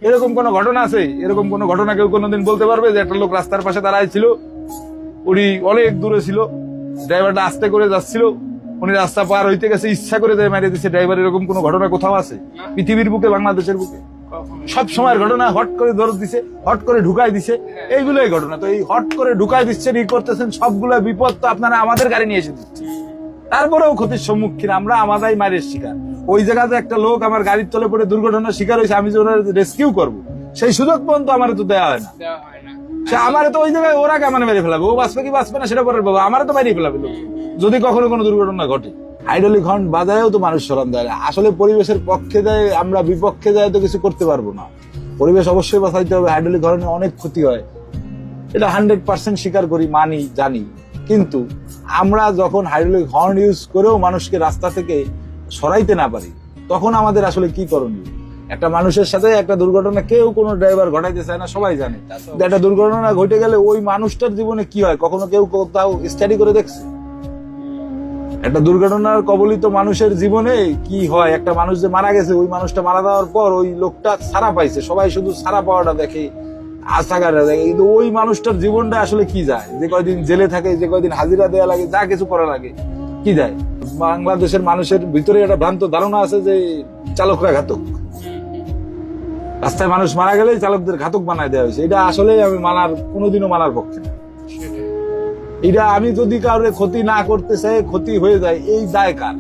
এরকম কোন ঘটনা আছে? এরকম কোন ঘটনা কেউ কোনোদিন বলতে পারবে যে একটা লোক রাস্তার পাশে দাঁড়ায় ছিল, উনি অনেক দূরে ছিল, ড্রাইভারটা আস্তে করে যাচ্ছিল, উনি রাস্তা পার হইতে গেছে, ইচ্ছা করে যায় মারিয়ে দিচ্ছে ড্রাইভার? এরকম কোন ঘটনা কোথাও আছে পৃথিবীর বুকে, বাংলাদেশের বুকে? সব সময়ের ঘটনা, হট করে দৌড় দিছে, হট করে ঢুকাই দিছে, এইগুলোই ঘটনা। তো এই হট করে ঢুকাই দিচ্ছেন, ই করতেছেন, সবগুলো বিপদ তো আপনারা আমাদের গাড়ি নিয়ে এসে দিচ্ছেন। তারপরেও ক্ষতির সম্মুখীন আমরা, আমাদের মায়ের শিকার। ওই জায়গাতে একটা লোক আমার গাড়ির তলে পড়ে দুর্ঘটনার শিকার হয়েছে, আমি যে ওরা রেস্কিউ করবো সেই সুযোগ পর্যন্ত আমার তো দেওয়া হয় না। সে আমার তো ওই জায়গায় ওরা কেমন মেরে ফেলাবে, ও বাঁচবে কি বাঁচবে না সেটা পরের বাবা, আমার তো মেরে ফেলাবে লোক যদি কখনো কোনো দুর্ঘটনা ঘটে। হাইড্রোলিক হর্ন বাজারেও তো মানুষ সরান দেয় না। আসলে পরিবেশের পক্ষে দেয়, আমরা বিপক্ষে দেয় তো কিছু করতে পারবো না। পরিবেশ অবশ্যই বাঁচাইতে হবে। হাইড্রোলিক হর্নে অনেক ক্ষতি হয়, এটা 100% স্বীকার করি, মানি, জানি। কিন্তু আমরা যখন হাইড্রোলিক হর্ন ইউজ করেও মানুষকে রাস্তা থেকে সরাইতে না পারি, তখন আমাদের আসলে কি করণীয়? একটা মানুষের সাথে একটা দুর্ঘটনা কেউ কোনো ড্রাইভার ঘটাইতে চায় না, সবাই জানে। একটা দুর্ঘটনা ঘটে গেলে ওই মানুষটার জীবনে কি হয় কখনো কেউ কোথাও স্টাডি করে দেখছে? একটা দুর্ঘটনার কবলিত মানুষের জীবনে কি হয়? একটা মানুষ যে মারা গেছে, ওই মানুষটা মারা যাওয়ার পর ওই লোকটা ছাড়া পাইছে, সবাই শুধু ছাড়া পাওয়াটা দেখে, আশাগারটা দেখে, কিন্তু ওই মানুষটার জীবনটা আসলে কি যায়? যে কয়দিন জেলে থাকে, যে কয়দিন হাজিরা দেওয়া লাগে, যা কিছু করা লাগে, কি যায়? বাংলাদেশের মানুষের ভিতরে একটা ভ্রান্ত ধারণা আছে যে চালকরা ঘাতক, রাস্তায় মানুষ মারা গেলে চালকদের ঘাতক বানায় দেওয়া হয়েছে। এটা আসলে আমি কোনোদিনও মানার পক্ষে না। এটা আমি যদি কারোর ক্ষতি না করতে চাই, ক্ষতি হয়ে যায়, এই দায় কার?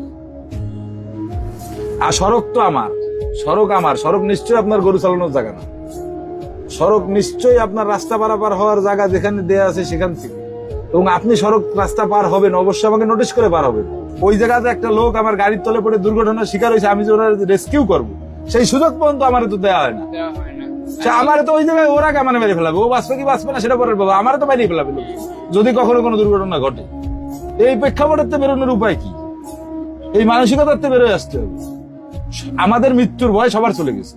আর সড়ক তো আমার, সড়ক নিশ্চয়ই আপনার গরু চালানোর জায়গা না। সড়ক নিশ্চয়ই আপনার রাস্তা পারাপার হওয়ার জায়গা যেখানে দেয়া আছে সেখান থেকে। এবং আপনি সড়ক রাস্তা পার হবেন, অবশ্যই আমাকে নোটিশ করে পার হবেন। ওই জায়গাতে একটা লোক আমার গাড়ির তলে পড়ে দুর্ঘটনার শিকার হয়েছে, আমি যে ওরা রেস্কিউ করবো সেই সুযোগ পর্যন্ত আমার তো দেওয়া হয় না। আমার তো ওই জায়গায় ওরা কেমন মেরে ফেলাবে, ও বাঁচবে কি বাঁচবে না সেটা পরের বাবা, আমার তো মেরে ফেলাবে যদি কখনো কোনো দুর্ঘটনা ঘটে। এই প্রেক্ষাপটের বেরোনোর উপায় কি? এই মানসিকতার বেরোয় আসতে হবে। আমাদের মৃত্যুর ভয় সবার চলে গেছে।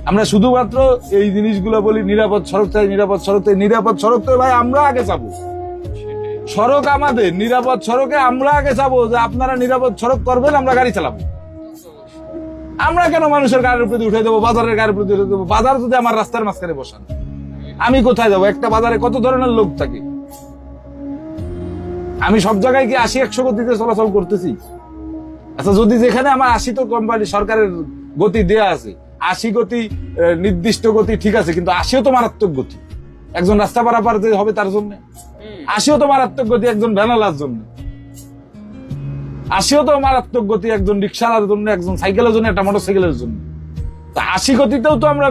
আমরা শুধুমাত্র এই জিনিসগুলো বলি, নিরাপদ সড়ক চাই, নিরাপদ সড়ক চাই। নিরাপদ সড়ক তো ভাই আমরা আগে যাবো, সড়ক আমাদের, নিরাপদ সড়কে আমরা আগে যাবো। যে আপনারা নিরাপদ সড়ক করবেন, আমরা গাড়ি চালাবো। আমরা কেন মানুষের গাড়ির প্রতি উঠে দেবো, বাজারের গাড়ির প্রতি উঠে দেবো? বাজার যদি আমার রাস্তার মাঝখানে বসান, আমি কোথায় যাবো? একটা বাজারে কত ধরনের লোক থাকে। আমি সব জায়গায় কি 80-100 গতিতে চলাচল করতেছি? আচ্ছা, যদি যেখানে আমার 80 তো কোম্পানি সরকারের গতি দেয়া আছে, 80 গতি নির্দিষ্ট গতি, ঠিক আছে, কিন্তু 80ও তো মারাত্মক গতি একজন রাস্তা পারাপার যে হবে তার জন্য। 80ও তো মারাত্মক গতি একজন ভ্যানালার জন্য। 80ও তো মারাত্মক গতি একজন রিক্সার জন্য, একজন সাইকেলের জন্য, একটা মোটর সাইকেলের জন্য। তা 80 গতিতেও তো আমরা